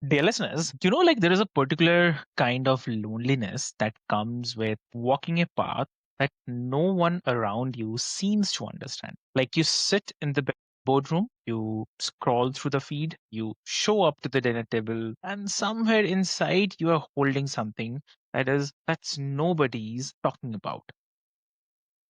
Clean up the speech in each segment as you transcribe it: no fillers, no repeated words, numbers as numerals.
Dear listeners, there is a particular kind of loneliness that comes with walking a path that no one around you seems to understand. Like you sit in the boardroom, you scroll through the feed, you show up to the dinner table, and somewhere inside you are holding something that's nobody's talking about.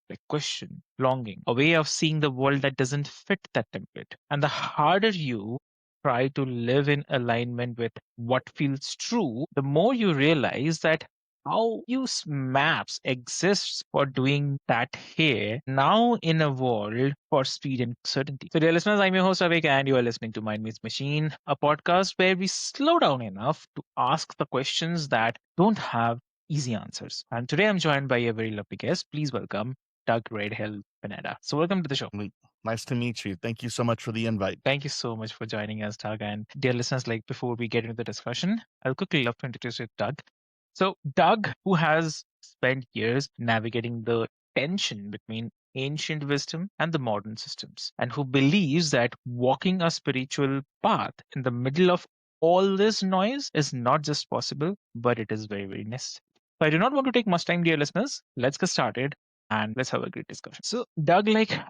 Like question, longing, a way of seeing the world that doesn't fit that template. And the harder you try to live in alignment with what feels true, the more you realize that how use maps exists for doing that here now in a world for speed and certainty. So, dear listeners, I'm your host Avik, and you are listening to Mind Meets Machine, a podcast where we slow down enough to ask the questions that don't have easy answers. And today I'm joined by a very lovely guest. Please welcome Doug Redhill Banada. So, welcome to the show. Nice to meet you. Thank you so much for the invite. Thank you so much for joining us, Doug. And dear listeners, before we get into the discussion, I'll quickly love to introduce you to Doug. So, Doug, who has spent years navigating the tension between ancient wisdom and the modern systems, and who believes that walking a spiritual path in the middle of all this noise is not just possible, but it is very, very necessary. So, I do not want to take much time, dear listeners. Let's get started and let's have a great discussion. So, Doug,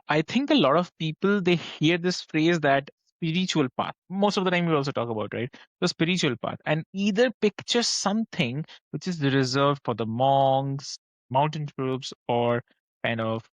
I think a lot of people they hear this phrase that spiritual path. Most of the time, we also talk about right the spiritual path, and either picture something which is reserved for the monks, mountain groups, or kind of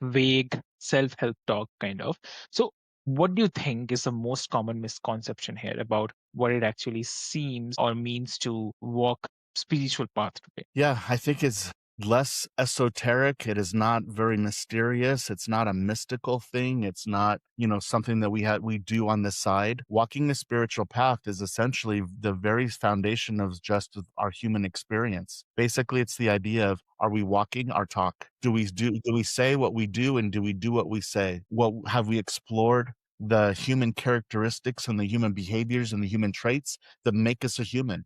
vague self-help talk kind of. So, what do you think is the most common misconception here about what it actually seems or means to walk spiritual path today? Yeah, I think it's less esoteric. It is not very mysterious. It's not a mystical thing. It's not, something that we do on the side. Walking the spiritual path is essentially the very foundation of just our human experience. Basically, it's the idea of, are we walking our talk? Do we say what we do, and do we do what we say? What have we explored? The human characteristics and the human behaviors and the human traits that make us a human.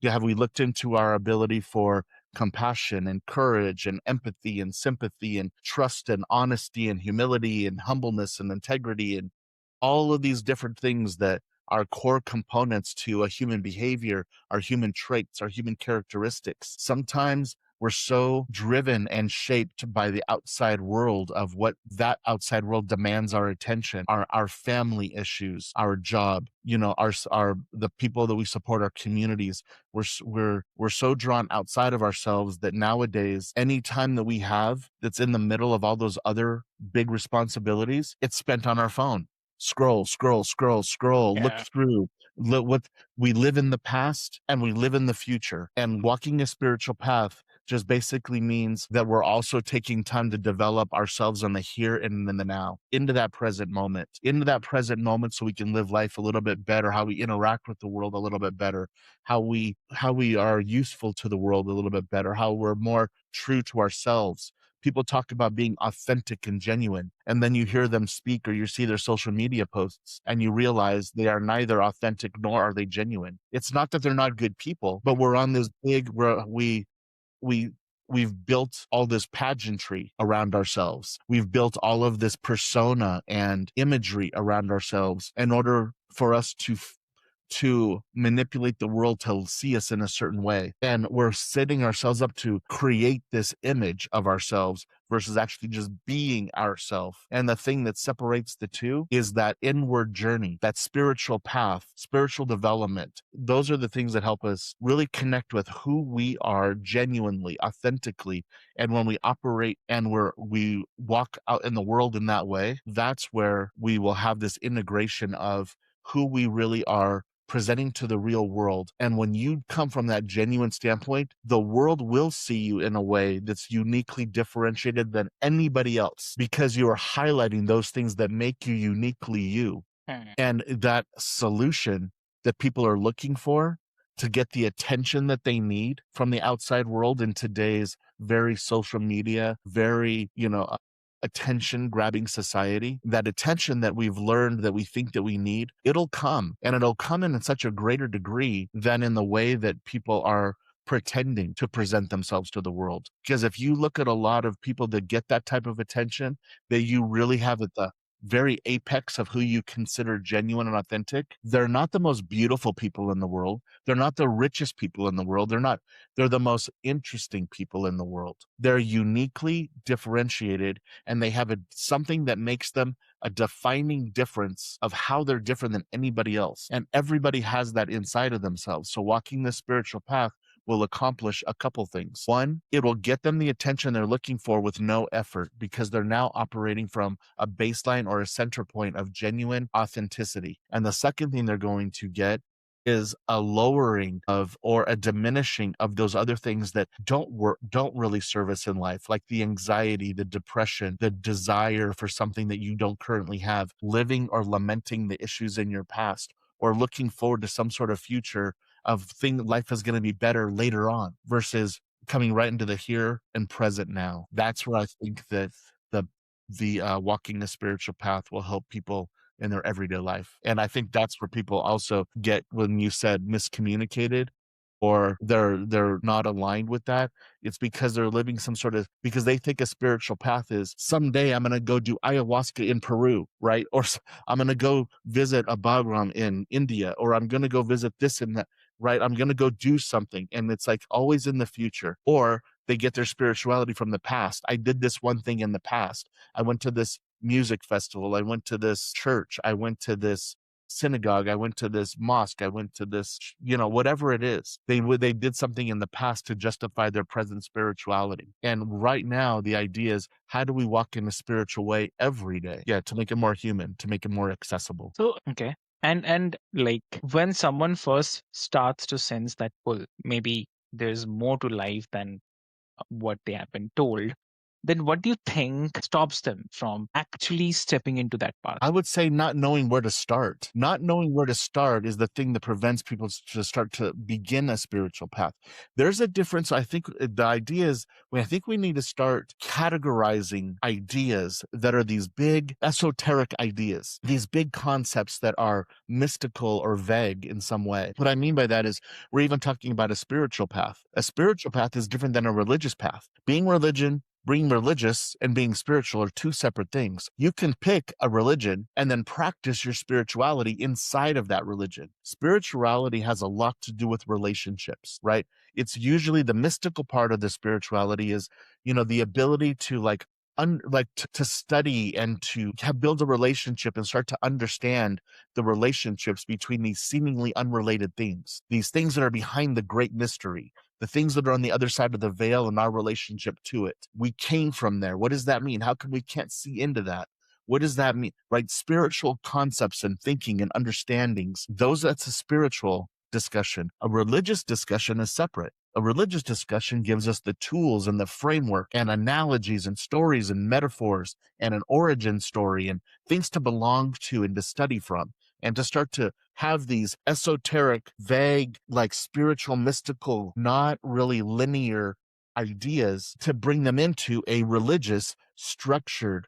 Have we looked into our ability for compassion and courage and empathy and sympathy and trust and honesty and humility and humbleness and integrity and all of these different things that are core components to a human behavior, our human traits, our human characteristics? Sometimes we're so driven and shaped by the outside world of what that outside world demands our attention, our family issues, our job, our the people that we support, our communities. We're so drawn outside of ourselves that nowadays any time that we have that's in the middle of all those other big responsibilities, it's spent on our phone. Scroll, scroll, scroll, scroll, look Yeah. through. What we live in the past and we live in the future. And walking a spiritual path just basically means that we're also taking time to develop ourselves on the here and in the now, into that present moment, so we can live life a little bit better, how we interact with the world a little bit better, how we are useful to the world a little bit better, how we're more true to ourselves. People talk about being authentic and genuine, and then you hear them speak or you see their social media posts and you realize they are neither authentic nor are they genuine. It's not that they're not good people, but we're on this big where we've built all this pageantry around ourselves. We've built all of this persona and imagery around ourselves in order for us to manipulate the world to see us in a certain way. And we're setting ourselves up to create this image of ourselves versus actually just being ourselves. And the thing that separates the two is that inward journey, that spiritual path, spiritual development. Those are the things that help us really connect with who we are genuinely, authentically. And when we operate and we walk out in the world in that way, that's where we will have this integration of who we really are presenting to the real world. And when you come from that genuine standpoint, the world will see you in a way that's uniquely differentiated than anybody else because you are highlighting those things that make you uniquely you. Hmm. And that solution that people are looking for to get the attention that they need from the outside world in today's very social media, very, attention grabbing society, that attention that we've learned that we think that we need, it'll come, and it'll come in such a greater degree than in the way that people are pretending to present themselves to the world. Because if you look at a lot of people that get that type of attention, that you really have very apex of who you consider genuine and authentic, they're not the most beautiful people in the world. They're not the richest people in the world. They're the most interesting people in the world. They're uniquely differentiated, and they have something that makes them a defining difference of how they're different than anybody else. And everybody has that inside of themselves. So walking the spiritual path will accomplish a couple things. One, it will get them the attention they're looking for with no effort, because they're now operating from a baseline or a center point of genuine authenticity. And the second thing they're going to get is a lowering of, or a diminishing of, those other things that don't really serve us in life, like the anxiety, the depression, the desire for something that you don't currently have, living or lamenting the issues in your past, or looking forward to some sort of future of thing life is going to be better later on, versus coming right into the here and present now. That's where I think that the walking the spiritual path will help people in their everyday life. And I think that's where people also get, when you said miscommunicated, or they're not aligned with that, it's because they're living some sort of, because they think a spiritual path is someday I'm going to go do ayahuasca in Peru, right? Or I'm going to go visit a bhagwan in India, or I'm going to go visit this and that, right? I'm going to go do something. And it's like always in the future. Or they get their spirituality from the past. I did this one thing in the past. I went to this music festival. I went to this church. I went to this synagogue. I went to this mosque. I went to this, whatever it is. They did something in the past to justify their present spirituality. And right now, the idea is, how do we walk in a spiritual way every day? Yeah, to make it more human, to make it more accessible. So, okay. And like when someone first starts to sense that pull, maybe there's more to life than what they have been told, then what do you think stops them from actually stepping into that path? I would say not knowing where to start. Not knowing where to start is the thing that prevents people to start to begin a spiritual path. There's a difference. I think the idea is, I think we need to start categorizing ideas that are these big esoteric ideas, these big concepts that are mystical or vague in some way. What I mean by that is, we're even talking about a spiritual path. A spiritual path is different than a religious path. Being religious and being spiritual are two separate things. You can pick a religion and then practice your spirituality inside of that religion. Spirituality has a lot to do with relationships, right? It's usually the mystical part of the spirituality is, the ability to to study and to build a relationship and start to understand the relationships between these seemingly unrelated things, these things that are behind the great mystery, the things that are on the other side of the veil in our relationship to it. We came from there. What does that mean? How come we can't see into that? What does that mean? Right? Spiritual concepts and thinking and understandings, that's a spiritual discussion. A religious discussion is separate. A religious discussion gives us the tools and the framework and analogies and stories and metaphors and an origin story and things to belong to and to study from, and to start to have these esoteric, vague, like spiritual, mystical, not really linear ideas, to bring them into a religious, structured,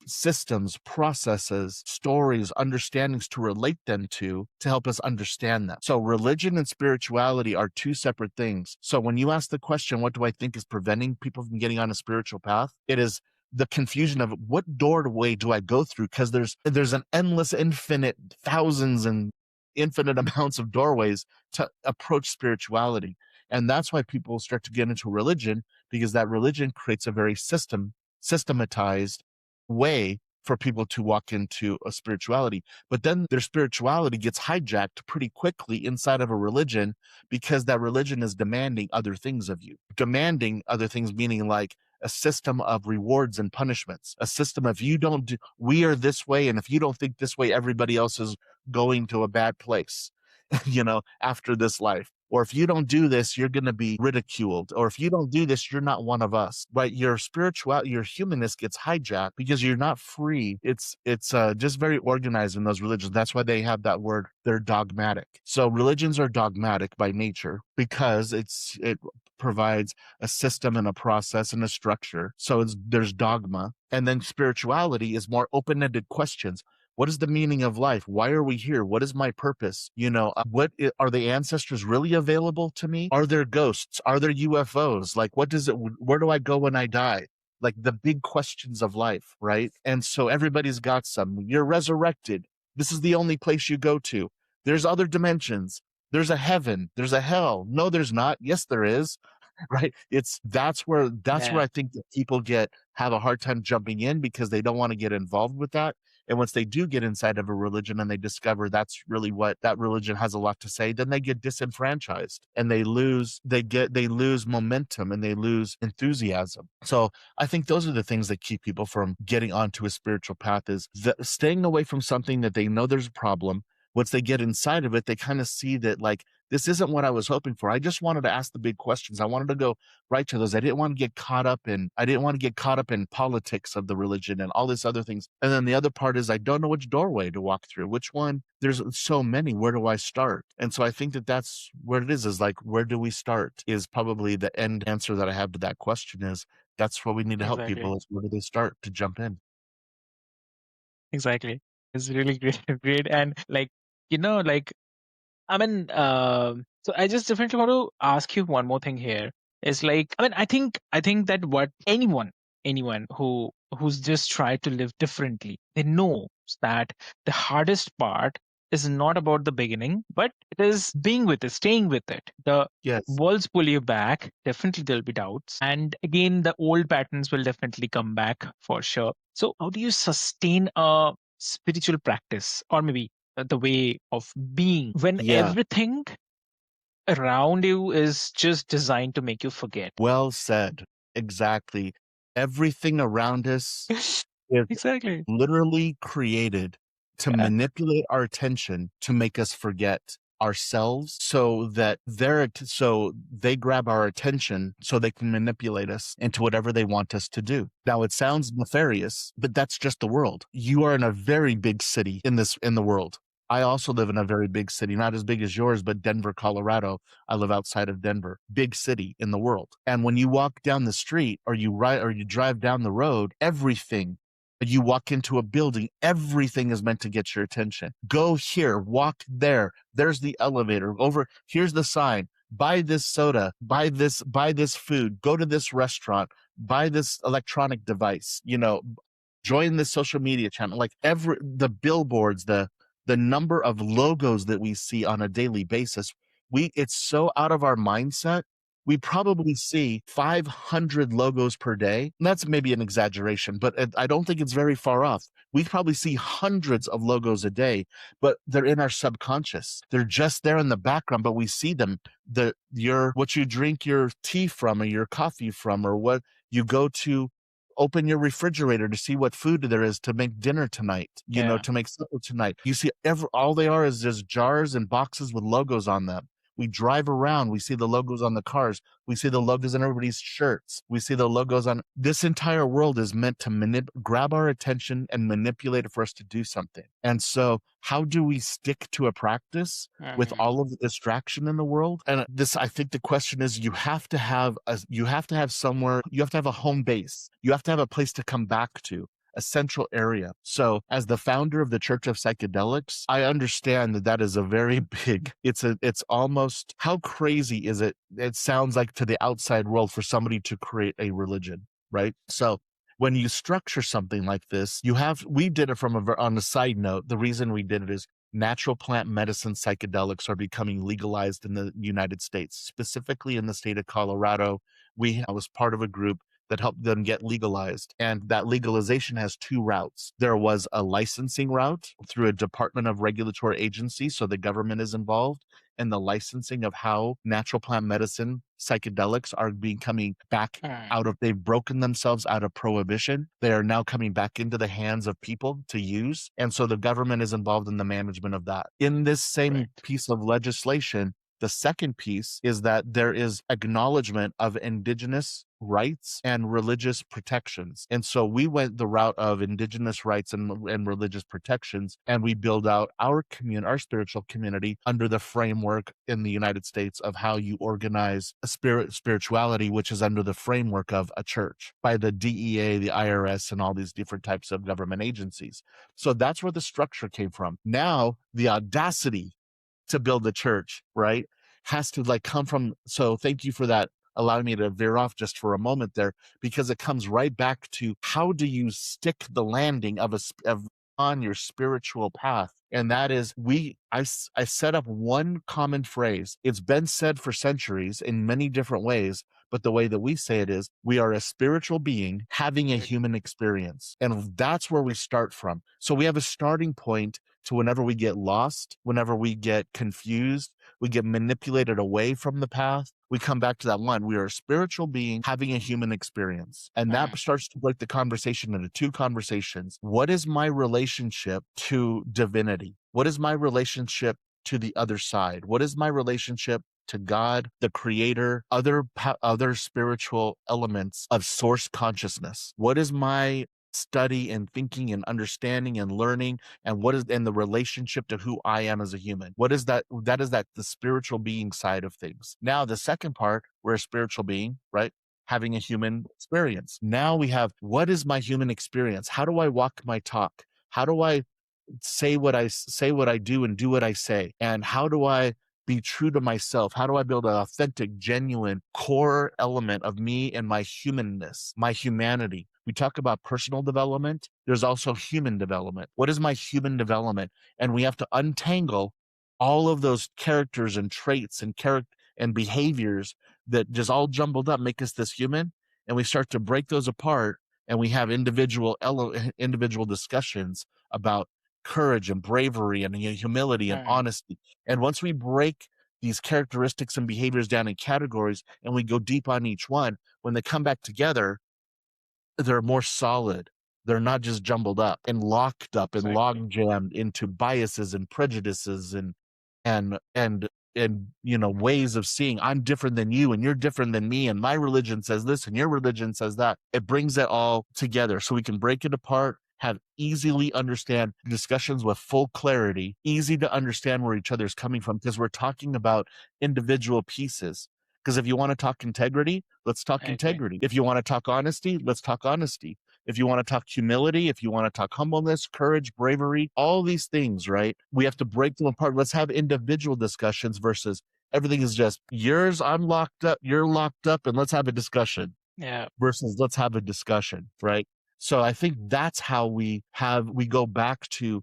systems, processes, stories, understandings to relate them to help us understand them. So religion and spirituality are two separate things. So when you ask the question, what do I think is preventing people from getting on a spiritual path? It is the confusion of, what doorway do I go through? Because there's an endless, infinite, thousands and infinite amounts of doorways to approach spirituality. And that's why people start to get into religion, because that religion creates a very systematized way for people to walk into a spirituality. But then their spirituality gets hijacked pretty quickly inside of a religion, because that religion is demanding other things of you. Demanding other things, meaning like a system of rewards and punishments, a system of, we are this way, and if you don't think this way, everybody else is going to a bad place, after this life. Or if you don't do this, you're going to be ridiculed. Or if you don't do this, you're not one of us. Right? Your humanness gets hijacked because you're not free. It's just very organized in those religions. That's why they have that word. They're dogmatic. So religions are dogmatic by nature, because it provides a system and a process and a structure. So there's dogma. And then spirituality is more open-ended questions. What is the meaning of life? Why are we here? What is my purpose? Are the ancestors really available to me? Are there ghosts? Are there UFOs? Like, where do I go when I die? like the big questions of life, right? And so everybody's got some. You're resurrected. This is the only place you go to. There's other dimensions. There's a heaven. There's a hell. No, there's not. Yes, there is. Right? That's where Yeah, I think that people have a hard time jumping in because they don't want to get involved with that. And once they do get inside of a religion and they discover that's really what that religion has a lot to say, then they get disenfranchised and they lose momentum and they lose enthusiasm. So I think those are the things that keep people from getting onto a spiritual path is staying away from something that they know there's a problem. Once they get inside of it, they kind of see that like this isn't what I was hoping for. I just wanted to ask the big questions. I wanted to go right to those. I didn't want to get caught up in politics of the religion and all these other things. And then the other part is I don't know which doorway to walk through. Which one? There's so many. Where do I start? And so I think that that's where it is like, where do we start is probably the end answer that I have to that question is that's what we need to help exactly. people is where do they start to jump in? Exactly. It's really great, great. And like, like, I mean, so I just definitely want to ask you one more thing here. Is like, I mean, I think that what anyone who's just tried to live differently, they know that the hardest part is not about the beginning, but it is being with it, staying with it. The Yes. walls pull you back. Definitely, there'll be doubts, and again, the old patterns will definitely come back for sure. So, how do you sustain a spiritual practice, or maybe the way of being when Yeah. everything around you is just designed to make you forget? Well said. Exactly. Everything around us is Exactly. literally created to Yeah. manipulate our attention to make us forget ourselves so they grab our attention so they can manipulate us into whatever they want us to do. Now it sounds nefarious, but that's just the world. You are in a very big city in the world. I also live in a very big city, not as big as yours, but Denver, Colorado. I live outside of Denver, big city in the world. And when you walk down the street or you drive down the road, everything you walk into a building, everything is meant to get your attention. Go here, walk there. There's the elevator. Over here's the sign. Buy this soda, buy this food, go to this restaurant, buy this electronic device, join this social media channel. Like the billboards, the number of logos that we see on a daily basis, it's so out of our mindset. We probably see 500 logos per day. That's maybe an exaggeration, but I don't think it's very far off. We probably see hundreds of logos a day, but they're in our subconscious. They're just there in the background, but we see them. What you drink your tea from or your coffee from, or what you go to open your refrigerator to see what food there is to make dinner tonight, Yeah. to make supper tonight. You see all they are is just jars and boxes with logos on them. We drive around, we see the logos on the cars, we see the logos on everybody's shirts, we see the logos on this entire world is meant to grab our attention and manipulate it for us to do something. And so how do we stick to a practice with Mhm. all of the distraction in the world? And I think the question is you have to have somewhere, you have to have a home base. You have to have a place to come back to, a central area. So as the founder of the Church of Psychedelics, I understand that is a very big, it's almost, how crazy is it? It sounds like to the outside world for somebody to create a religion, right? So when you structure something like this, we did it on a side note. The reason we did it is natural plant medicine psychedelics are becoming legalized in the United States, specifically in the state of Colorado. I was part of a group that helped them get legalized. And that legalization has two routes. There was a licensing route through a Department of Regulatory Agency, so the government is involved in the licensing of how natural plant medicine psychedelics are becoming back Mm. they've broken themselves out of prohibition. They are now coming back into the hands of people to use. And so the government is involved in the management of that. In this same Right. piece of legislation, the second piece is that there is acknowledgement of indigenous rights and religious protections. And so we went the route of indigenous rights and religious protections, and we build out our our spiritual community under the framework in the United States of how you organize a spirituality, which is under the framework of a church by the DEA, the IRS, and all these different types of government agencies. So that's where the structure came from. Now, the audacity to build the church, right, has to come from. So thank you for that allowing me to veer off just for a moment there, because it comes right back to how do you stick the landing of on your spiritual path. And that is, I set up one common phrase. It's been said for centuries in many different ways, but the way that we say it is, we are a spiritual being having a human experience. And that's where we start from. So we have a starting point to whenever we get lost, whenever we get confused, we get manipulated away from the path. We come back to that one. We are a spiritual being having a human experience. And that starts to break the conversation into two conversations. What is my relationship to divinity? What is my relationship to the other side? What is my relationship to God, the creator, other spiritual elements of source consciousness? What is my study and thinking and understanding and learning, and what is and the relationship to who I am as a human? What is that? That is that the spiritual being side of things. Now the second part, we're a spiritual being, right? Having a human experience. Now we have, what is my human experience? How do I walk my talk? How do I say what I do and do what I say? And how do I be true to myself? How do I build an authentic, genuine core element of me and my humanness, my humanity? We talk about personal development. There's also human development. What is my human development? And we have to untangle all of those characters and traits and behaviors that just all jumbled up make us this human. And we start to break those apart, and we have individual discussions about courage and bravery and humility and honesty. And once we break these characteristics and behaviors down in categories and we go deep on each one, when they come back together, they're more solid. They're not just jumbled up and locked up and log jammed into biases and prejudices and ways of seeing, I'm different than you and you're different than me, and my religion says this and your religion says that. It brings it all together so we can break it apart, have easily understand discussions with full clarity, easy to understand where each other's coming from, because we're talking about individual pieces. Because if you want to talk integrity, let's talk integrity. If you want to talk honesty, let's talk honesty. If you want to talk humility, if you want to talk humbleness, courage, bravery, all these things, right? We have to break them apart. Let's have individual discussions versus everything is just yours, I'm locked up, you're locked up, and let's have a discussion. Yeah. Versus let's have a discussion, right? So I think that's how we go back to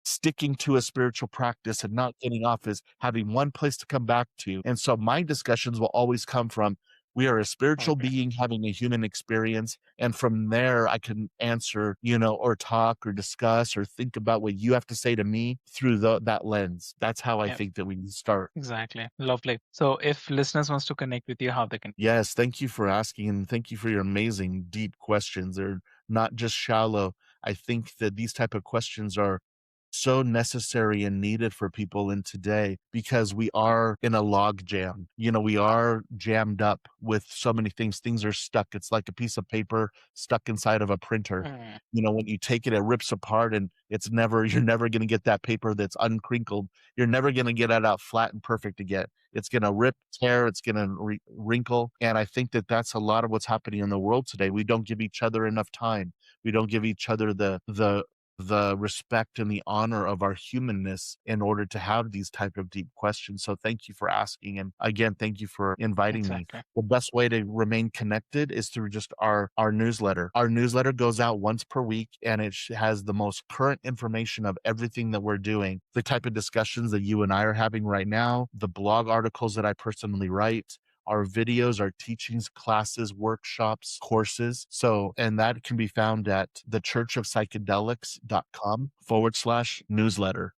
sticking to a spiritual practice and not getting off, is having one place to come back to. And so my discussions will always come from, we are a spiritual being having a human experience. And from there, I can answer, or talk or discuss or think about what you have to say to me through that lens. That's how I think that we start. Exactly. Lovely. So if listeners wants to connect with you, how they can? Yes. Thank you for asking, and thank you for your amazing, deep questions. They're not just shallow. I think that these type of questions are so necessary and needed for people in today, because we are in a log jam. We are jammed up with so many things. Things are stuck. It's like a piece of paper stuck inside of a printer. When you take it, it rips apart, and you're never going to get that paper that's uncrinkled. You're never going to get it out flat and perfect again. It's going to rip, tear, it's going to wrinkle. And I think that that's a lot of what's happening in the world today. We don't give each other enough time. We don't give each other the respect and the honor of our humanness in order to have these type of deep questions. So thank you for asking. And again, thank you for inviting me. The best way to remain connected is through just our newsletter. Our newsletter goes out once per week, and it has the most current information of everything that we're doing, the type of discussions that you and I are having right now, the blog articles that I personally write, our videos, our teachings, classes, workshops, courses. And that can be found at thechurchofpsychedelics.com/newsletter.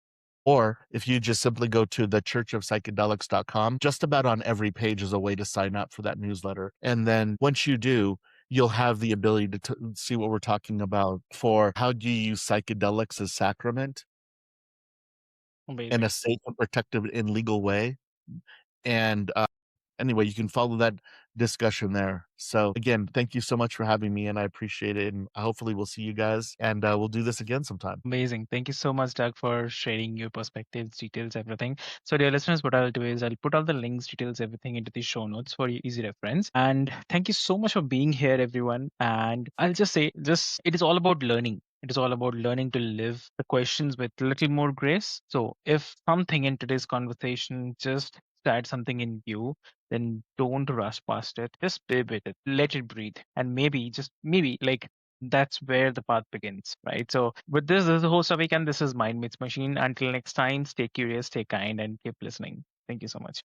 Or if you just simply go to thechurchofpsychedelics.com, just about on every page is a way to sign up for that newsletter. And then once you do, you'll have the ability to see what we're talking about for how do you use psychedelics as sacrament in a safe and protective and legal way. And anyway, you can follow that discussion there. So again, thank you so much for having me, and I appreciate it. And hopefully we'll see you guys, and we'll do this again sometime. Amazing. Thank you so much, Doug, for sharing your perspectives, details, everything. So dear listeners, what I'll do is I'll put all the links, details, everything into the show notes for your easy reference. And thank you so much for being here, everyone. And I'll just say, it is all about learning. It is all about learning to live the questions with a little more grace. So if something in today's conversation just at something in you, then don't rush past it. Just be with it. Let it breathe. And maybe, just maybe, like that's where the path begins, right? So with this is the host of Weekend. This is Mind Meets Machine. Until next time, stay curious, stay kind, and keep listening. Thank you so much.